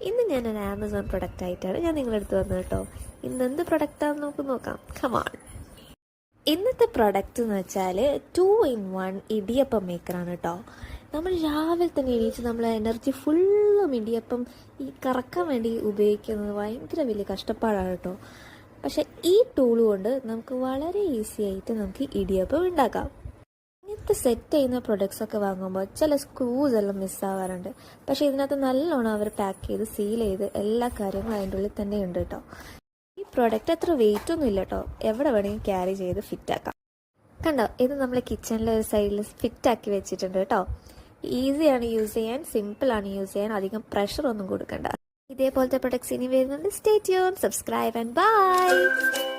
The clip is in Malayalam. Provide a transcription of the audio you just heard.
ഇന്ന് ഞാനൊരു ആമസോൺ പ്രൊഡക്റ്റ് ആയിട്ടാണ് ഞാൻ നിങ്ങളുടെ അടുത്ത് വന്നത് കേട്ടോ. ഇന്ന് എന്ത് പ്രൊഡക്റ്റാണെന്ന് നമുക്ക് നോക്കാം. കമാൺ. ഇന്നത്തെ പ്രൊഡക്റ്റ് എന്ന് വെച്ചാൽ 2-in-1 ഇടിയപ്പം മേക്കറാണ് കേട്ടോ. നമ്മൾ രാവിലെ തന്നെ എണീച്ച് നമ്മൾ എനർജി ഫുള്ളും ഇടിയപ്പം ഈ കറക്കാൻ വേണ്ടി ഉപയോഗിക്കുന്നത് ഭയങ്കര വലിയ കഷ്ടപ്പാടാണ് കേട്ടോ. പക്ഷെ ഈ ടൂൾ കൊണ്ട് നമുക്ക് വളരെ ഈസി ആയിട്ട് നമുക്ക് ഇടിയപ്പം ഉണ്ടാക്കാം. ഇങ്ങനത്തെ സെറ്റ് ചെയ്യുന്ന പ്രൊഡക്ട്സൊക്കെ വാങ്ങുമ്പോൾ ചില സ്ക്രൂസ് എല്ലാം മിസ്സാവാറുണ്ട്. പക്ഷേ ഇതിനകത്ത് നല്ലോണം അവർ പാക്ക് ചെയ്ത് സീൽ ചെയ്ത് എല്ലാ കാര്യങ്ങളും അതിൻ്റെ ഉള്ളിൽ തന്നെ ഉണ്ട് കേട്ടോ. ഈ പ്രൊഡക്റ്റ് അത്ര വെയിറ്റ് ഒന്നും ഇല്ല കേട്ടോ. എവിടെ വേണമെങ്കിലും ക്യാരി ചെയ്ത് ഫിറ്റാക്കാം. കണ്ടോ, ഇത് നമ്മൾ കിച്ചണിലെ ഒരു സൈഡിൽ ഫിറ്റാക്കി വെച്ചിട്ടുണ്ട് കേട്ടോ. ഈസിയാണ് യൂസ് ചെയ്യാൻ, സിമ്പിളാണ് യൂസ് ചെയ്യാൻ, അധികം പ്രഷർ ഒന്നും കൊടുക്കണ്ട. ഇതേപോലത്തെ പ്രൊഡക്ട്സ് ഇനി വരുന്നുണ്ട്. Stay tune, subscribe and by.